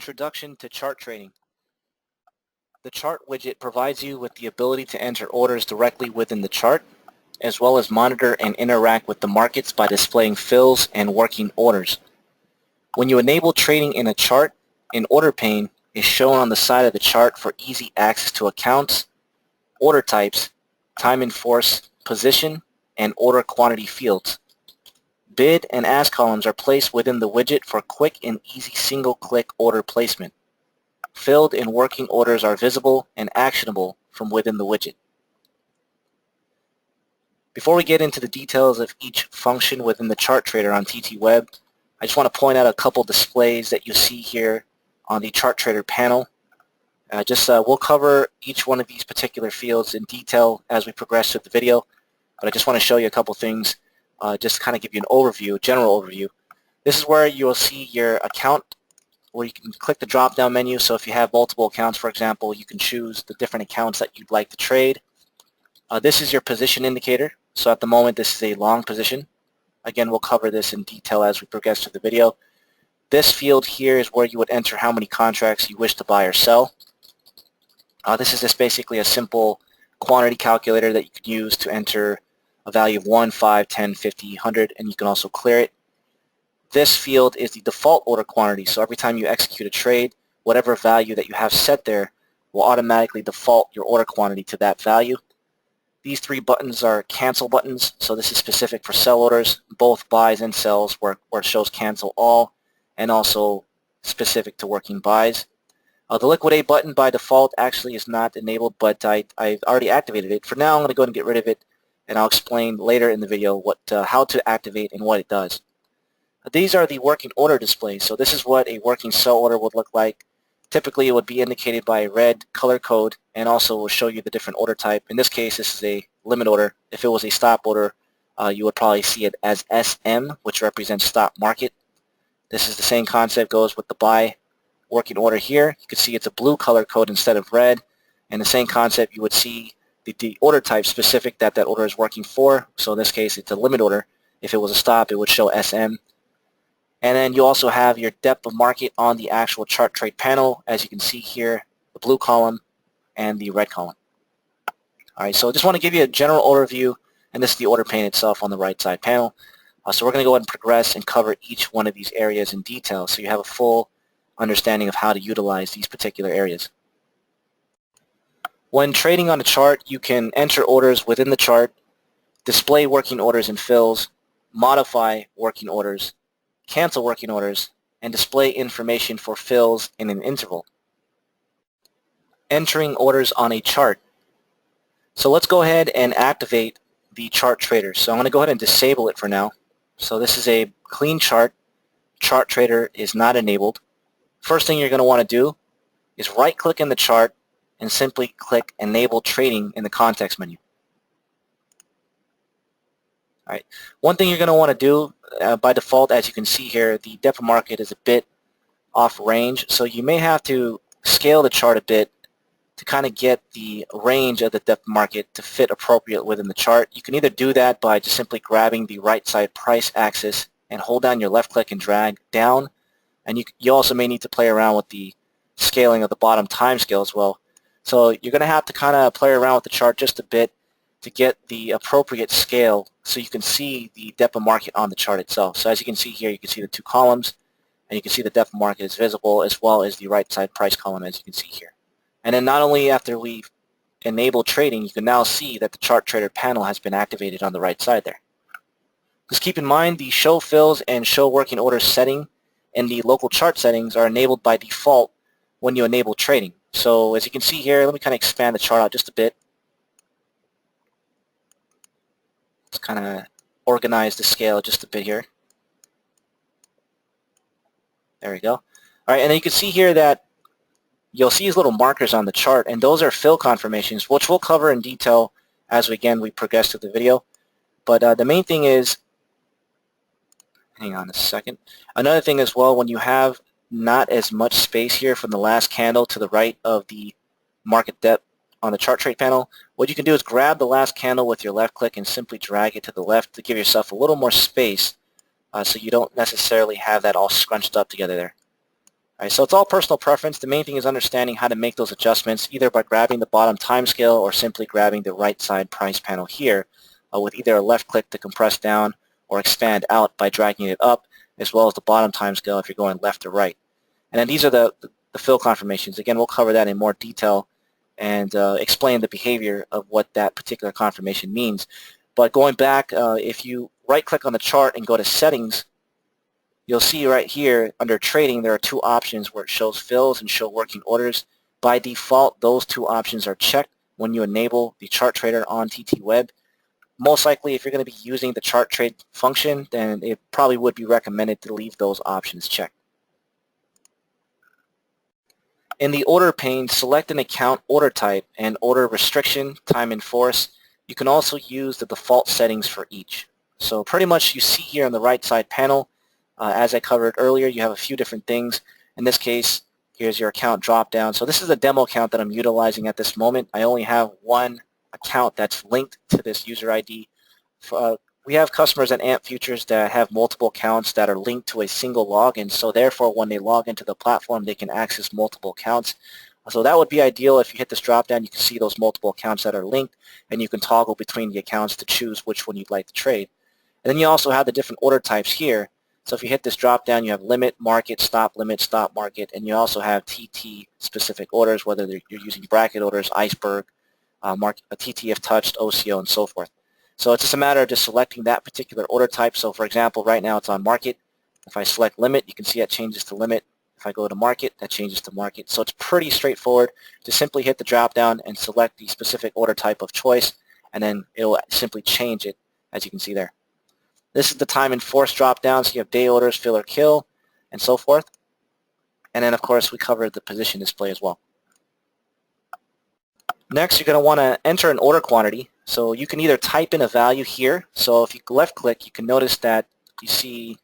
Introduction to chart trading. The chart widget provides you with the ability to enter orders directly within the chart, as well as monitor and interact with the markets by displaying fills and working orders. When you enable trading in a chart, an order pane is shown on the side of the chart for easy access to accounts, order types, time in force, position, and order quantity fields. Bid and ask columns are placed within the widget for quick and easy single-click order placement. Filled and working orders are visible and actionable from within the widget. Before we get into the details of each function within the chart trader on TT Web, I just want to point out a couple displays that you see here on the chart trader panel. We'll cover each one of these particular fields in detail as we progress through the video, but I just want to show you a couple things, just to kind of give you an overview, general overview. This is where you'll see your account, where you can click the drop-down menu. So if you have multiple accounts, for example, you can choose the different accounts that you'd like to trade. This is your position indicator. So at the moment, this is a long position. Again, we'll cover this in detail as we progress through the video. This field here is where you would enter how many contracts you wish to buy or sell. This is just basically a simple quantity calculator that you can use to enter a value of 1, 5, 10, 50, 100, and you can also clear it. This field is the default order quantity, so every time you execute a trade, whatever value that you have set there will automatically default your order quantity to that value. These three buttons are cancel buttons, so this is specific for sell orders, both buys and sells, where it shows cancel all, and also specific to working buys. The liquidate button by default actually is not enabled, but I've already activated it. For now, I'm going to go ahead and get rid of it, and I'll explain later in the video how to activate and what it does. These are the working order displays, so this is what a working sell order would look like. Typically, it would be indicated by a red color code, and also will show you the different order type. In this case, this is a limit order. If it was a stop order, you would probably see it as SM, which represents stop market. This is the same concept, goes with the buy working order here. You can see it's a blue color code instead of red, and the same concept, you would see the order type specific that order is working for. So in this case, it's a limit order. If it was a stop, it would show SM. And then you also have your depth of market on the actual chart trade panel, as you can see here, the blue column and the red column. All right, so I just want to give you a general overview, and this is the order pane itself on the right side panel. So we're going to go ahead and progress and cover each one of these areas in detail so you have a full understanding of how to utilize these particular areas. When trading on a chart, you can enter orders within the chart, display working orders and fills, modify working orders, cancel working orders, and display information for fills in an interval. Entering orders on a chart. So let's go ahead and activate the chart trader. So I'm going to go ahead and disable it for now. So this is a clean chart. Chart trader is not enabled. First thing you're going to want to do is right-click in the chart and simply click Enable Trading in the context menu. All right. One thing you're going to want to do by default, as you can see here, the depth of market is a bit off range, so you may have to scale the chart a bit to kind of get the range of the depth of market to fit appropriate within the chart. You can either do that by just simply grabbing the right side price axis and hold down your left click and drag down, and you also may need to play around with the scaling of the bottom time scale as well. So you're going to have to kind of play around with the chart just a bit to get the appropriate scale so you can see the depth of market on the chart itself. So as you can see here, you can see the two columns, and you can see the depth of market is visible, as well as the right side price column, as you can see here. And then not only after we've enabled trading, you can now see that the chart trader panel has been activated on the right side there. Just keep in mind the show fills and show working orders setting and the local chart settings are enabled by default when you enable trading. So as you can see here, let me kind of expand the chart out just a bit. Let's kind of organize the scale just a bit here. There we go. All right, and then you can see here that you'll see these little markers on the chart, and those are fill confirmations, which we'll cover in detail as we progress through the video. But the main thing is, hang on a second. Another thing as well, when you have not as much space here from the last candle to the right of the market depth on the chart trade panel, what you can do is grab the last candle with your left click and simply drag it to the left to give yourself a little more space so you don't necessarily have that all scrunched up together there. All right, so it's all personal preference. The main thing is understanding how to make those adjustments either by grabbing the bottom timescale or simply grabbing the right side price panel here with either a left click to compress down or expand out by dragging it up, as well as the bottom timescale if you're going left or right. And then these are the fill confirmations. Again, we'll cover that in more detail and explain the behavior of what that particular confirmation means. But going back, if you right-click on the chart and go to Settings, you'll see right here under Trading there are two options where it shows fills and show working orders. By default, those two options are checked when you enable the chart trader on TT Web. Most likely, if you're going to be using the chart trade function, then it probably would be recommended to leave those options checked. In the order pane, select an account order type and order restriction, time in force. You can also use the default settings for each. So pretty much you see here on the right side panel, as I covered earlier, you have a few different things. In this case, here's your account drop down. So this is a demo account that I'm utilizing at this moment. I only have one account that's linked to this user ID. We have customers at AMP Futures that have multiple accounts that are linked to a single login, so therefore when they log into the platform they can access multiple accounts. So that would be ideal. If you hit this drop down, you can see those multiple accounts that are linked, and you can toggle between the accounts to choose which one you'd like to trade. And then you also have the different order types here. So if you hit this drop down, you have limit, market, stop market, and you also have TT specific orders, whether you're using bracket orders, iceberg, TT if touched, OCO, and so forth. So it's just a matter of just selecting that particular order type. So for example, right now it's on market. If I select limit, you can see that changes to limit. If I go to market, that changes to market. So it's pretty straightforward. Just simply hit the drop down and select the specific order type of choice, and then it will simply change it, as you can see there. This is the time in force drop down, so you have day orders, fill or kill, and so forth. And then of course we covered the position display as well. Next, you're going to want to enter an order quantity. So you can either type in a value here. So if you left click, you can notice that you see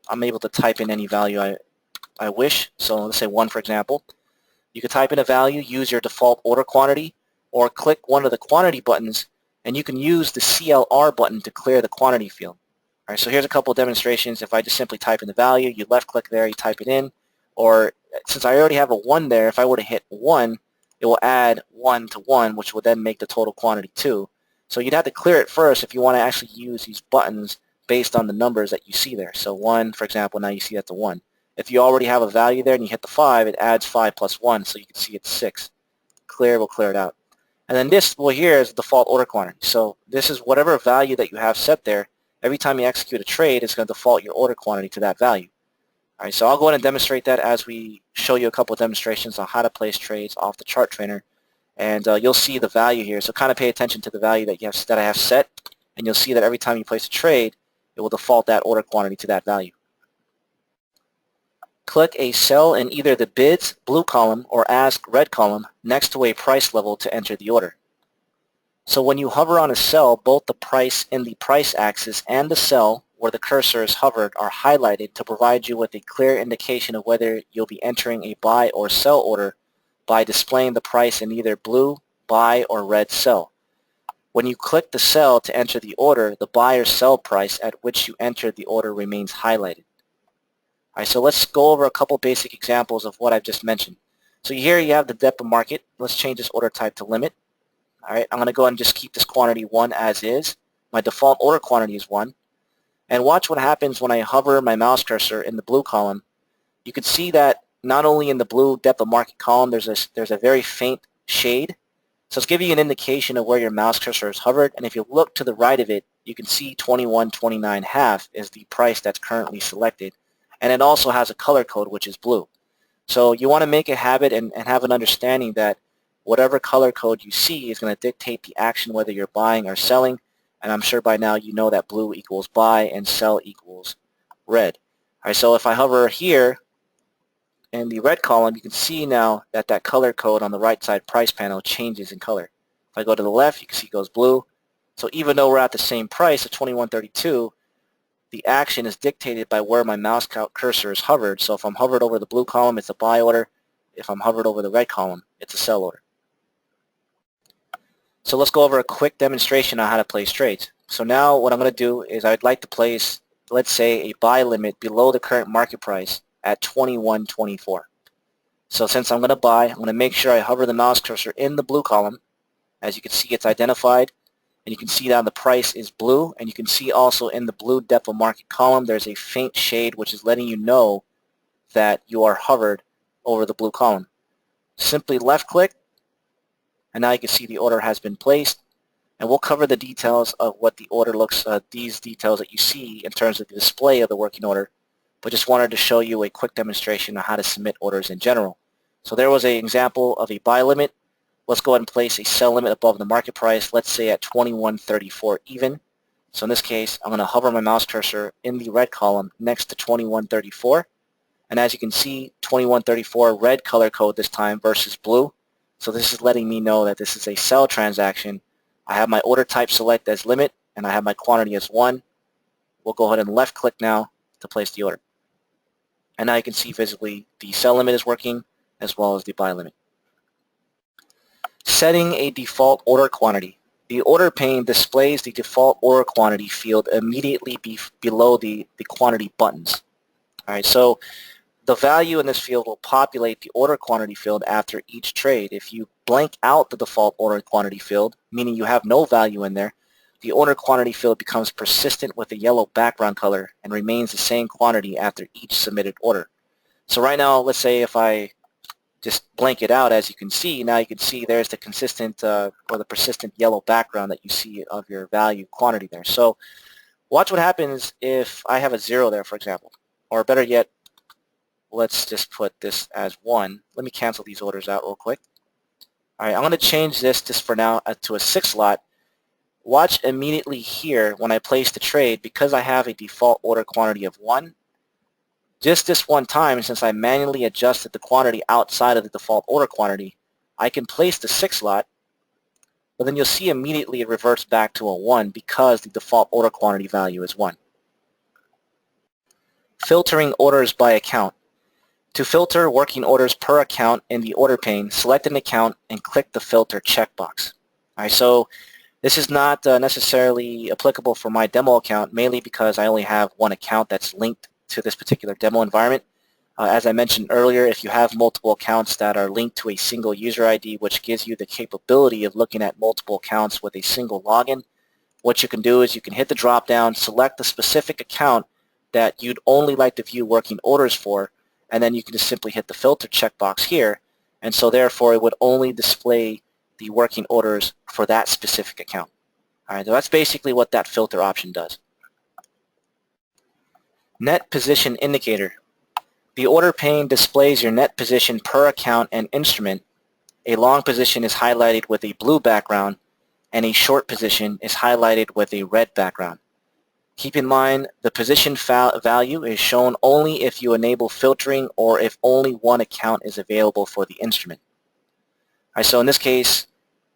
I'm able to type in any value I wish. So let's say 1, for example. You can type in a value, use your default order quantity, or click one of the quantity buttons, and you can use the CLR button to clear the quantity field. All right, so here's a couple of demonstrations. If I just simply type in the value, you left click there, you type it in, or since I already have a 1 there, if I were to hit 1, it will add 1 to 1, which will then make the total quantity 2. So you'd have to clear it first if you want to actually use these buttons based on the numbers that you see there. So 1, for example, now you see that's a 1. If you already have a value there and you hit the 5, it adds 5 plus 1, so you can see it's 6. Clear will clear it out. And then this here is the default order quantity. So this is whatever value that you have set there. Every time you execute a trade, it's going to default your order quantity to that value. All right, so I'll go ahead and demonstrate that as we show you a couple of demonstrations on how to place trades off the chart trainer, and you'll see the value here. So kind of pay attention to the value that I have set, and you'll see that every time you place a trade, it will default that order quantity to that value. Click a cell in either the bids blue column or ask red column next to a price level to enter the order. So when you hover on a cell, both the price in the price axis and the cell where the cursor is hovered are highlighted to provide you with a clear indication of whether you'll be entering a buy or sell order by displaying the price in either blue, buy, or red cell. When you click the cell to enter the order, the buy or sell price at which you entered the order remains highlighted. All right, so let's go over a couple basic examples of what I've just mentioned. So here you have the depth of market. Let's change this order type to limit. All right, I'm going to go ahead and just keep this quantity 1 as is. My default order quantity is 1. And watch what happens when I hover my mouse cursor in the blue column. You can see that not only in the blue depth of market column, there's a very faint shade. So it's giving you an indication of where your mouse cursor is hovered. And if you look to the right of it, you can see 21.29.5 is the price that's currently selected. And it also has a color code, which is blue. So you want to make a habit and have an understanding that whatever color code you see is going to dictate the action, whether you're buying or selling. And I'm sure by now you know that blue equals buy and sell equals red. All right, so if I hover here in the red column, you can see now that that color code on the right side price panel changes in color. If I go to the left, you can see it goes blue. So even though we're at the same price of 21.32, the action is dictated by where my mouse cursor is hovered. So if I'm hovered over the blue column, it's a buy order. If I'm hovered over the red column, it's a sell order. So let's go over a quick demonstration on how to place trades. So now what I'm going to do is I'd like to place, let's say, a buy limit below the current market price at 21.24. So since I'm going to buy, I'm going to make sure I hover the mouse cursor in the blue column. As you can see, it's identified, and you can see that the price is blue, and you can see also in the blue depth of market column there's a faint shade which is letting you know that you are hovered over the blue column. Simply left click, and now you can see the order has been placed, and we'll cover the details of what the order looks, these details that you see in terms of the display of the working order, but just wanted to show you a quick demonstration on how to submit orders in general. So there was an example of a buy limit. Let's go ahead and place a sell limit above the market price, let's say at 21.34 even. So in this case, I'm going to hover my mouse cursor in the red column next to 21.34. And as you can see, 21.34 red color code this time versus blue. So this is letting me know that this is a sell transaction. I have my order type select as limit, and I have my quantity as 1. We'll go ahead and left click now to place the order. And now you can see visibly the sell limit is working as well as the buy limit. Setting a default order quantity. The order pane displays the default order quantity field immediately below the quantity buttons. All right, so the value in this field will populate the order quantity field after each trade. If you blank out the default order quantity field, meaning you have no value in there, the order quantity field becomes persistent with a yellow background color and remains the same quantity after each submitted order. So right now, let's say if I just blank it out, as you can see, now you can see there's the consistent or the persistent yellow background that you see of your value quantity there. So watch what happens if I have a 0 there, for example, or better yet, let's just put this as 1. Let me cancel these orders out real quick. All right, I'm going to change this just for now to a 6 lot. Watch immediately here when I place the trade, because I have a default order quantity of 1, just this one time, since I manually adjusted the quantity outside of the default order quantity, I can place the 6 lot, but then you'll see immediately it reverts back to a 1 because the default order quantity value is 1. Filtering orders by account. To filter working orders per account in the order pane, select an account and click the filter checkbox. All right, so this is not necessarily applicable for my demo account, mainly because I only have one account that's linked to this particular demo environment. As I mentioned earlier, if you have multiple accounts that are linked to a single user ID, which gives you the capability of looking at multiple accounts with a single login, what you can do is you can hit the drop down, select the specific account that you'd only like to view working orders for, and then you can just simply hit the filter checkbox here, and so therefore it would only display the working orders for that specific account. All right, so that's basically what that filter option does. Net position indicator. The order pane displays your net position per account and instrument. A long position is highlighted with a blue background, and a short position is highlighted with a red background. Keep in mind, the position value is shown only if you enable filtering or if only one account is available for the instrument. All right, so in this case,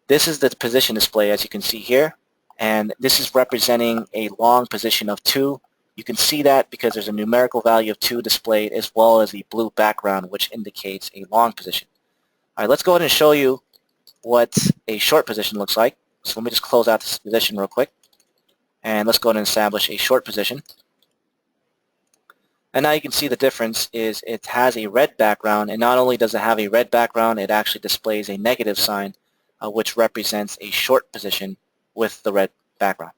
this is the position display, as you can see here, and this is representing a long position of 2. You can see that because there's a numerical value of 2 displayed, as well as the blue background, which indicates a long position. All right, let's go ahead and show you what a short position looks like. So let me just close out this position real quick. And let's go ahead and establish a short position. And now you can see the difference is it has a red background, and not only does it have a red background, it actually displays a negative sign, which represents a short position with the red background.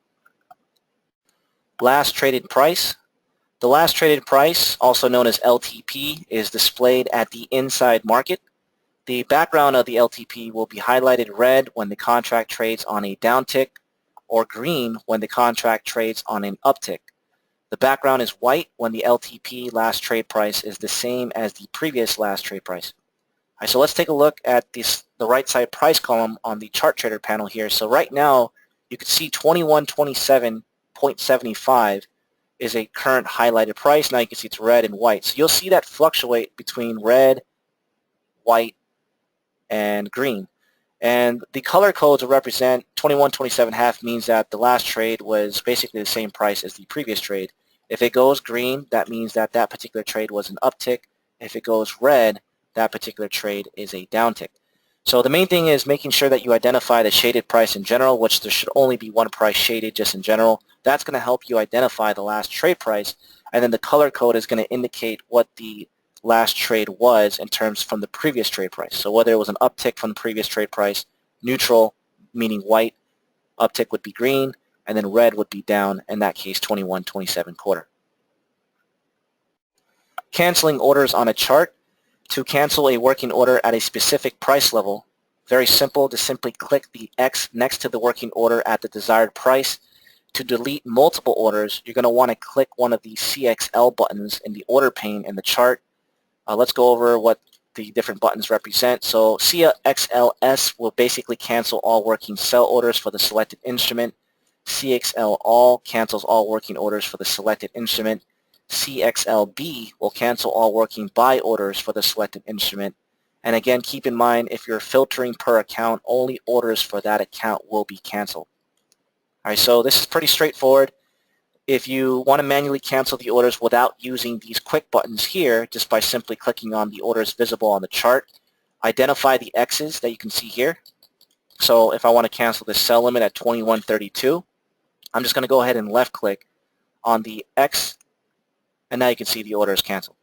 Last traded price. The last traded price, also known as LTP, is displayed at the inside market. The background of the LTP will be highlighted red when the contract trades on a downtick, or green when the contract trades on an uptick. The background is white when the LTP last trade price is the same as the previous last trade price. All right, so let's take a look at the right side price column on the chart trader panel here. So right now you can see 2127.75 is a current highlighted price. Now you can see it's red and white. So you'll see that fluctuate between red, white, and green. And the color codes will represent 21.27.5 means that the last trade was basically the same price as the previous trade. If it goes green, that means that that particular trade was an uptick. If it goes red, that particular trade is a downtick. So the main thing is making sure that you identify the shaded price in general, which there should only be one price shaded just in general. That's going to help you identify the last trade price, and then the color code is going to indicate what the last trade was in terms from the previous trade price. So whether it was an uptick from the previous trade price, neutral, meaning white, uptick would be green, and then red would be down, in that case 21.27 quarter. Canceling orders on a chart. To cancel a working order at a specific price level, very simple, to simply click the X next to the working order at the desired price. To delete multiple orders, you're going to want to click one of the CXL buttons in the order pane in the chart. Let's go over what the different buttons represent. So CXLS will basically cancel all working sell orders for the selected instrument. CXL All cancels all working orders for the selected instrument. CXLB will cancel all working buy orders for the selected instrument. And again, keep in mind, if you're filtering per account, only orders for that account will be canceled. All right, so this is pretty straightforward. If you want to manually cancel the orders without using these quick buttons here, just by simply clicking on the orders visible on the chart, identify the X's that you can see here. So if I want to cancel the sell limit at 21.32, I'm just going to go ahead and left click on the X, and now you can see the order is canceled.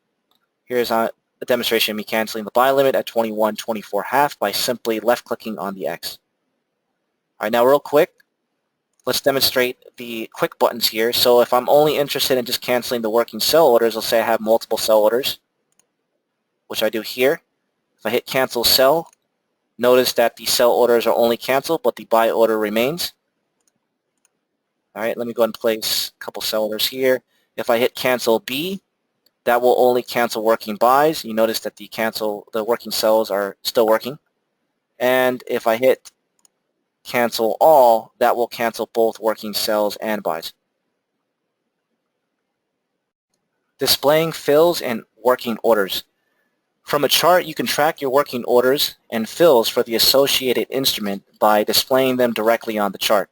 Here's a demonstration of me canceling the buy limit at 21.24.5 by simply left clicking on the X. All right, now real quick, let's demonstrate the quick buttons here. So if I'm only interested in just canceling the working sell orders, let's say I have multiple sell orders, which I do here. If I hit cancel sell, notice that the sell orders are only canceled, but the buy order remains. All right, let me go ahead and place a couple sell orders here. If I hit cancel B, that will only cancel working buys. You notice that the working sells are still working. And if I hit cancel all, that will cancel both working sells and buys. Displaying fills and working orders. From a chart, you can track your working orders and fills for the associated instrument by displaying them directly on the chart.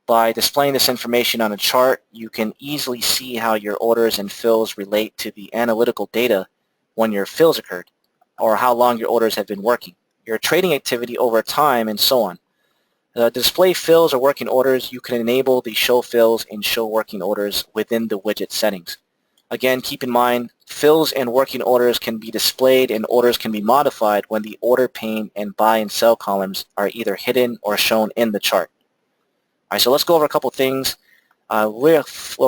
By displaying this information on a chart, you can easily see how your orders and fills relate to the analytical data when your fills occurred, or how long your orders have been working, your trading activity over time, and so on. Display fills or working orders, you can enable the show fills and show working orders within the widget settings. Again, keep in mind, fills and working orders can be displayed and orders can be modified when the order pane and buy and sell columns are either hidden or shown in the chart. All right, so let's go over a couple things. Real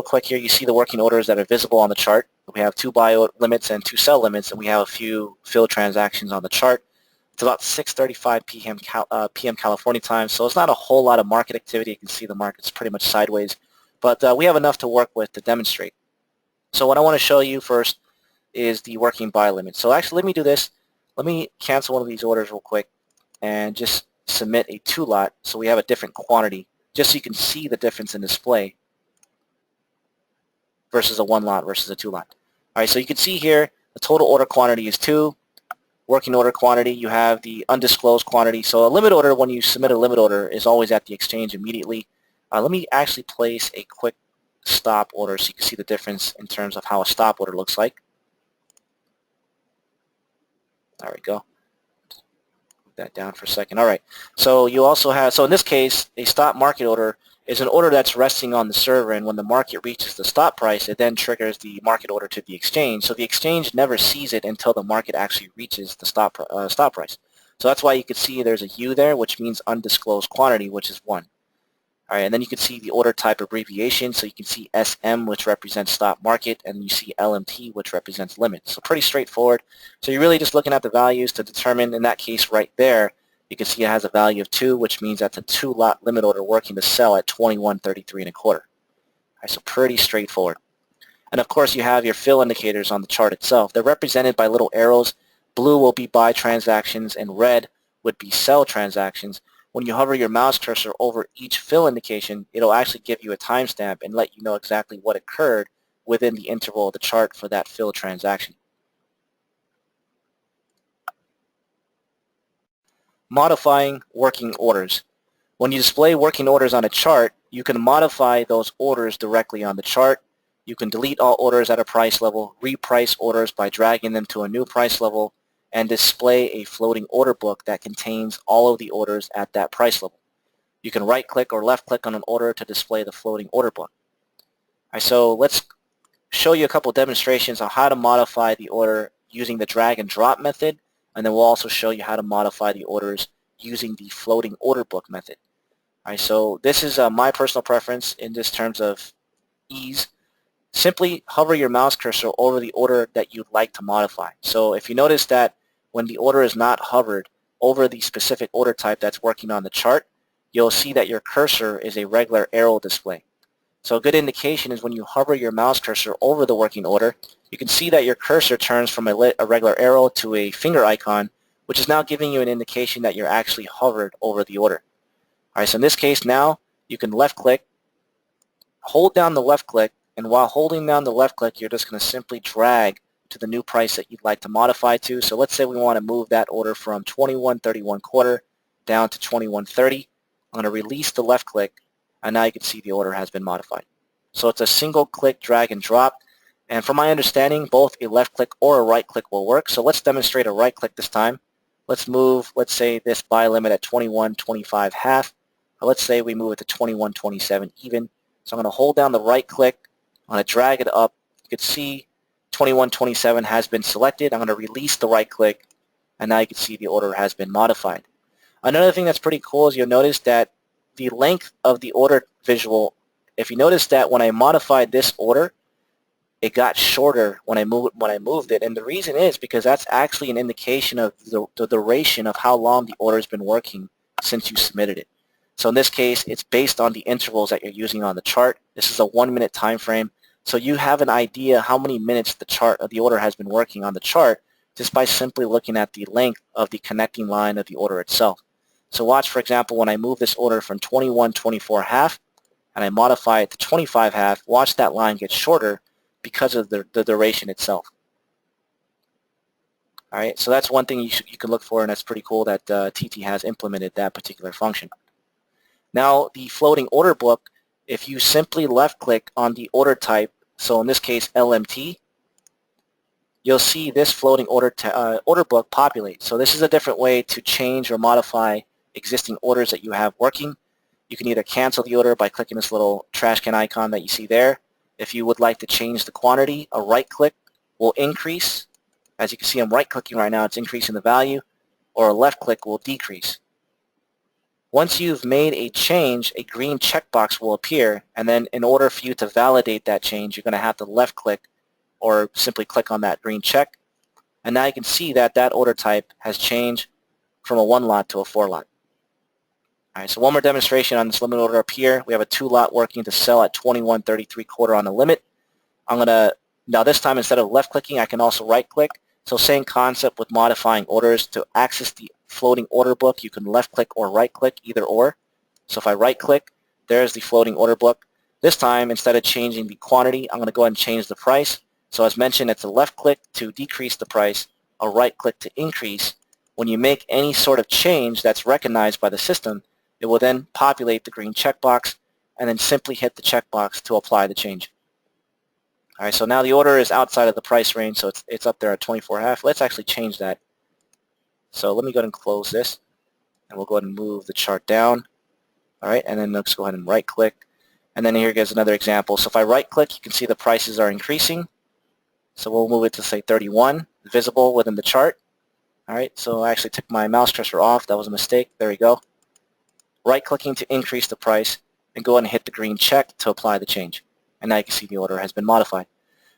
quick here, you see the working orders that are visible on the chart. We have 2 buy limits and 2 sell limits, and we have a few fill transactions on the chart. It's about 6:35 p.m. California time, so it's not a whole lot of market activity. You can see the market's pretty much sideways, but we have enough to work with to demonstrate. So what I want to show you first is the working buy limit. So actually, let me do this. Let me cancel one of these orders real quick and just submit a 2 lot so we have a different quantity, just so you can see the difference in display versus a 1 lot versus a 2 lot. All right, so you can see here the total order quantity is 2. Working order quantity, you have the undisclosed quantity. So a limit order, when you submit a limit order, is always at the exchange immediately. Let me actually place a quick stop order so you can see the difference in terms of how a stop order looks like. There we go. Put that down for a second. All right. So you also have, so in this case, a stop market order is an order that's resting on the server, and when the market reaches the stop price, it then triggers the market order to the exchange. So the exchange never sees it until the market actually reaches the stop price. So that's why you can see there's a U there, which means undisclosed quantity, which is 1. All right, and then you can see the order type abbreviation. So you can see SM, which represents stop market, and you see LMT, which represents limit. So pretty straightforward. So you're really just looking at the values to determine, in that case right there, you can see it has a value of 2, which means that's a 2 lot limit order working to sell at 21.33 1/4. All right, so pretty straightforward. And of course, you have your fill indicators on the chart itself. They're represented by little arrows. Blue will be buy transactions, and red would be sell transactions. When you hover your mouse cursor over each fill indication, it'll actually give you a timestamp and let you know exactly what occurred within the interval of the chart for that fill transaction. Modifying working orders. When you display working orders on a chart, you can modify those orders directly on the chart. You can delete all orders at a price level, reprice orders by dragging them to a new price level, and display a floating order book that contains all of the orders at that price level. You can right-click or left-click on an order to display the floating order book. All right, so let's show you a couple demonstrations on how to modify the order using the drag and drop method, and then we'll also show you how to modify the orders using the floating order book method. All right, so this is my personal preference in this terms of ease. Simply hover your mouse cursor over the order that you'd like to modify. So if you notice that when the order is not hovered over the specific order type that's working on the chart, you'll see that your cursor is a regular arrow display. So a good indication is when you hover your mouse cursor over the working order, you can see that your cursor turns from a regular arrow to a finger icon, which is now giving you an indication that you're actually hovered over the order. All right, so in this case now, you can left click, hold down the left click, and while holding down the left click, you're just going to simply drag to the new price that you'd like to modify to. So let's say we want to move that order from 21.31 down to 21.30. I'm going to release the left click, and now you can see the order has been modified. So it's a single click drag and drop, and from my understanding, both a left click or a right click will work. So let's demonstrate a right click this time. Let's move, let's say, this buy limit at 21.25 half. Let's say we move it to 21.27 even. So I'm going to hold down the right click. I'm going to drag it up. You can see 21.27 has been selected. I'm going to release the right click, and now you can see the order has been modified. Another thing that's pretty cool is you'll notice that the length of the order visual, if you notice that when I modified this order, it got shorter when I moved it, and the reason is because that's actually an indication of the duration of how long the order has been working since you submitted it. So in this case, it's based on the intervals that you're using on the chart. This is a 1-minute time frame, so you have an idea how many minutes the chart of the order has been working on the chart just by simply looking at the length of the connecting line of the order itself. So watch, for example, when I move this order from 21.24 half and I modify it to 25 half, watch that line get shorter because of the duration itself. All right, so that's one thing you can look for, and that's pretty cool that TT has implemented that particular function. Now, the floating order book, if you simply left-click on the order type, so in this case LMT, you'll see this floating order book populate. So this is a different way to change or modify existing orders that you have working. You can either cancel the order by clicking this little trash can icon that you see there. If you would like to change the quantity, a right click will increase. As you can see, I'm right clicking right now, it's increasing the value, or a left click will decrease. Once you've made a change, a green checkbox will appear, and then in order for you to validate that change, you're going to have to left click or simply click on that green check. And now you can see that that order type has changed from a 1 lot to a 4 lot. All right, so one more demonstration on this limit order up here. We have a 2 lot working to sell at 21.33 on the limit. I'm going to, now this time instead of left clicking, I can also right click. So same concept with modifying orders. To access the floating order book, you can left click or right click, either or. So if I right click, there's the floating order book. This time, instead of changing the quantity, I'm going to go ahead and change the price. So as mentioned, it's a left click to decrease the price, a right click to increase. When you make any sort of change that's recognized by the system, it will then populate the green checkbox and then simply hit the checkbox to apply the change. All right, so now the order is outside of the price range, so it's up there at 24 half. Let's actually change that. So let me go ahead and close this, and we'll go ahead and move the chart down. All right, and then let's go ahead and right click. And then here goes another example. So if I right click, you can see the prices are increasing. So we'll move it to say 31, visible within the chart. All right, so I actually took my mouse cursor off. That was a mistake. There we go. Right clicking to increase the price, and go ahead and hit the green check to apply the change. And now you can see the order has been modified.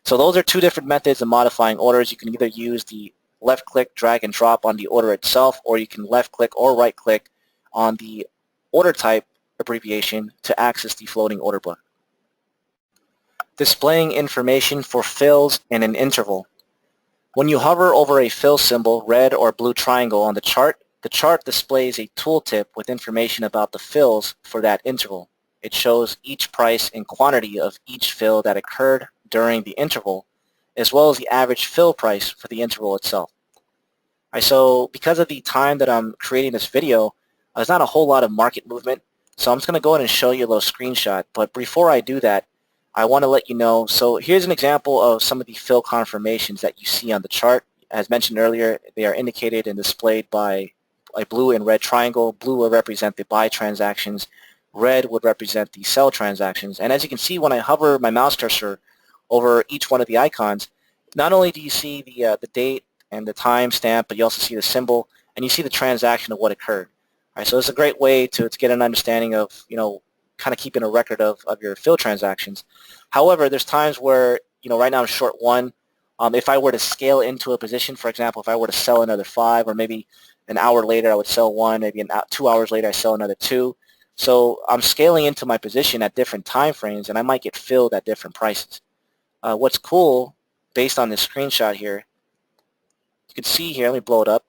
So those are 2 different methods of modifying orders. You can either use the left click, drag and drop on the order itself, or you can left click or right click on the order type abbreviation to access the floating order book. Displaying information for fills in an interval. When you hover over a fill symbol, red or blue triangle on the chart displays a tooltip with information about the fills for that interval. It shows each price and quantity of each fill that occurred during the interval, as well as the average fill price for the interval itself. All right, so because of the time that I'm creating this video, there's not a whole lot of market movement, so I'm just going to go ahead and show you a little screenshot. But before I do that, I want to let you know, so here's an example of some of the fill confirmations that you see on the chart. As mentioned earlier, they are indicated and displayed by a blue and red triangle. Blue will represent the buy transactions. Red would represent the sell transactions. And as you can see, when I hover my mouse cursor over each one of the icons, Not only do you see the date and the time stamp, but you also see the symbol and you see the transaction of what occurred. All right, so it's a great way to get an understanding of, kind of keeping a record of your fill transactions. However, there's times where, right now I'm short one. If I were to scale into a position, for example, if I were to sell another 5, or maybe an hour later I would sell 1, maybe 2 hours later I sell another 2. So I'm scaling into my position at different time frames, and I might get filled at different prices. What's cool, based on this screenshot here, you can see here, let me blow it up,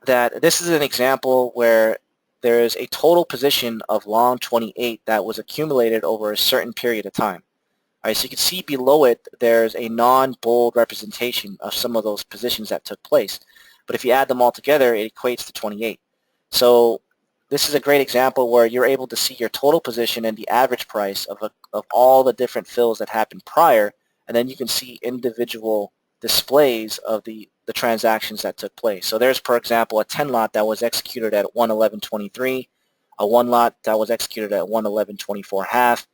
that this is an example where there is a total position of long 28 that was accumulated over a certain period of time. All right, so you can see below it there's a non-bold representation of some of those positions that took place. But if you add them all together, it equates to 28. So this is a great example where you're able to see your total position and the average price of all the different fills that happened prior, and then you can see individual displays of the transactions that took place. So there's, for example, a 10 lot that was executed at 111.23, a 1 lot that was executed at 111.24 half,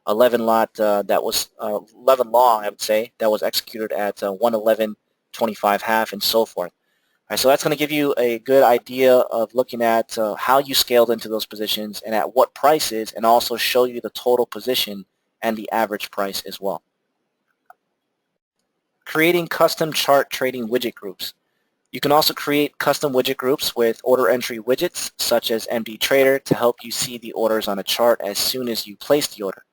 11 lot that was 11 long, I would say, that was executed at 111.25 half, and so forth. All right, so that's going to give you a good idea of looking at how you scaled into those positions and at what prices, and also show you the total position and the average price as well. Creating custom chart trading widget groups. You can also create custom widget groups with order entry widgets such as MD Trader to help you see the orders on a chart as soon as you place the order.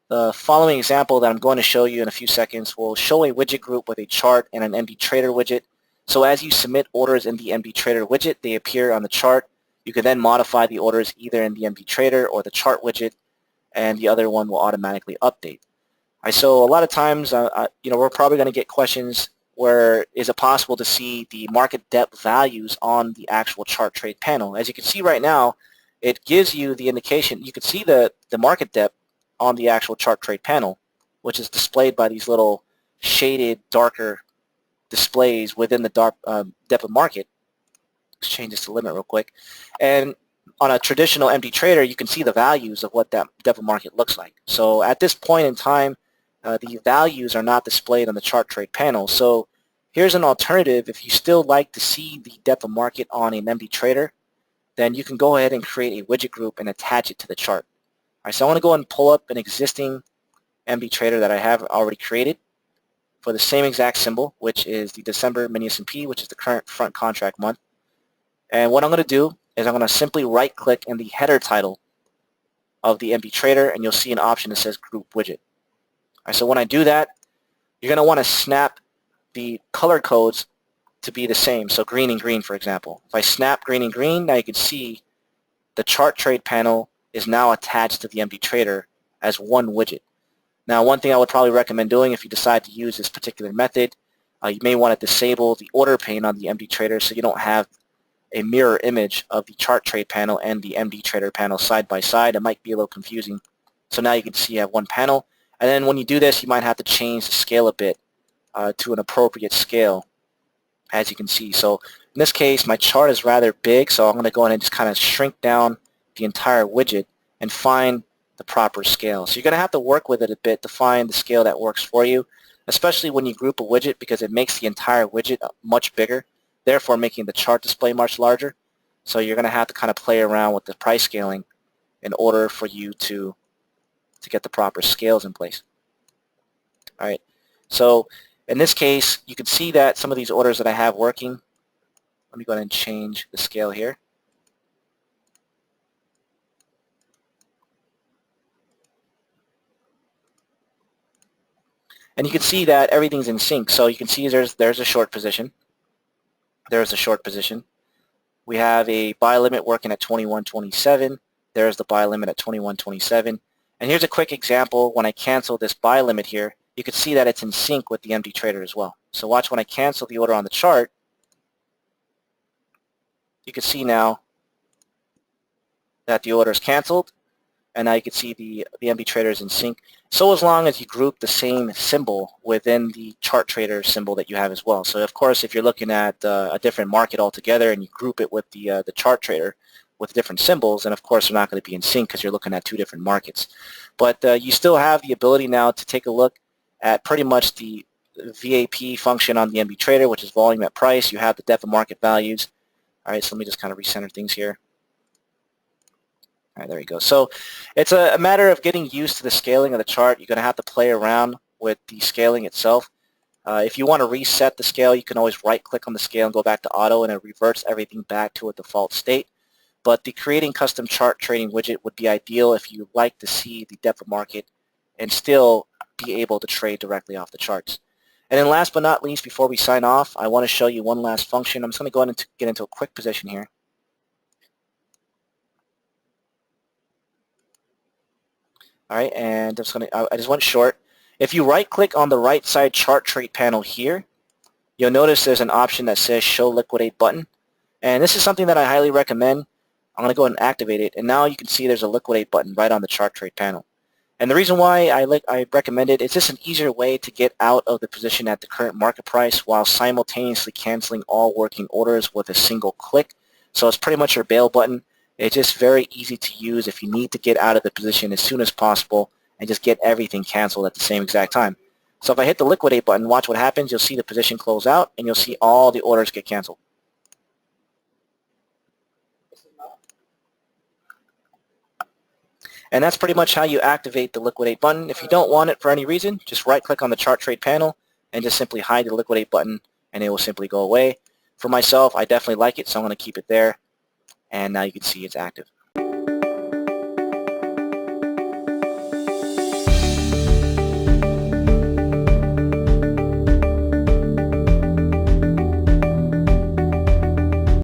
The following example that I'm going to show you in a few seconds will show a widget group with a chart and an MD Trader widget. So as you submit orders in the MD Trader widget, they appear on the chart. You can then modify the orders either in the MD Trader or the chart widget, and the other one will automatically update. All right, so a lot of times, we're probably going to get questions where is it possible to see the market depth values on the actual chart trade panel. As you can see right now, it gives you the indication. You can see the market depth on the actual chart trade panel, which is displayed by these little shaded, darker displays within the dark depth of market. Let's change this to limit real quick. And on a traditional MD Trader, you can see the values of what that depth of market looks like. So at this point in time, the values are not displayed on the chart trade panel. So here's an alternative. If you still like to see the depth of market on an MD Trader, then you can go ahead and create a widget group and attach it to the chart. All right, so I want to go ahead and pull up an existing MD Trader that I have already created for the same exact symbol, which is the December mini S&P, which is the current front contract month. And what I'm going to do is I'm going to simply right-click in the header title of the MD Trader, and you'll see an option that says Group Widget. All right, so when I do that, you're going to want to snap the color codes to be the same. So green and green, for example. If I snap green and green, now you can see the chart trade panel is now attached to the MD Trader as one widget. Now, one thing I would probably recommend doing if you decide to use this particular method, you may want to disable the order pane on the MD Trader so you don't have a mirror image of the chart trade panel and the MD Trader panel side by side. It might be a little confusing. So now you can see you have one panel. And then when you do this, you might have to change the scale a bit to an appropriate scale, as you can see. So in this case, my chart is rather big, so I'm going to go ahead and just kind of shrink down the entire widget and find the proper scale. So you're going to have to work with it a bit to find the scale that works for you, especially when you group a widget, because it makes the entire widget much bigger, therefore making the chart display much larger. So you're going to have to kind of play around with the price scaling in order for you to get the proper scales in place. All right, so in this case, you can see that some of these orders that I have working, let me go ahead and change the scale here. And you can see that everything's in sync. So you can see there's a short position. There's a short position. We have a buy limit working at 21.27. There's the buy limit at 21.27. And here's a quick example. When I cancel this buy limit here, you can see that it's in sync with the MD Trader as well. So watch when I cancel the order on the chart, you can see now that the order is canceled, and now you can see the MD Trader is in sync. So as long as you group the same symbol within the chart trader symbol that you have as well. So of course, if you're looking at a different market altogether and you group it with the chart trader with different symbols, and of course they're not going to be in sync because you're looking at two different markets. But you still have the ability now to take a look at pretty much the VAP function on the NB Trader, which is volume at price. You have the depth of market values. All right, so let me just kind of recenter things here. All right, there you go. So it's a matter of getting used to the scaling of the chart. You're going to have to play around with the scaling itself. If you want to reset the scale, you can always right-click on the scale and go back to auto, and it reverts everything back to a default state. But the creating custom chart trading widget would be ideal if you like to see the depth of market and still be able to trade directly off the charts. And then last but not least, before we sign off, I want to show you one last function. I'm just going to go ahead and get into a quick position here. All right, and I just went short. If you right-click on the right side chart trade panel here, you'll notice there's an option that says Show Liquidate button. And this is something that I highly recommend. I'm going to go ahead and activate it, and now you can see there's a Liquidate button right on the chart trade panel. And the reason why I recommend it, it's just an easier way to get out of the position at the current market price while simultaneously canceling all working orders with a single click. So it's pretty much your bail button. It's just very easy to use if you need to get out of the position as soon as possible and just get everything canceled at the same exact time. So if I hit the Liquidate button, watch what happens. You'll see the position close out, and you'll see all the orders get canceled. And that's pretty much how you activate the Liquidate button. If you don't want it for any reason, just right-click on the chart trade panel and just simply hide the Liquidate button, and it will simply go away. For myself, I definitely like it, so I'm going to keep it there. And now you can see it's active.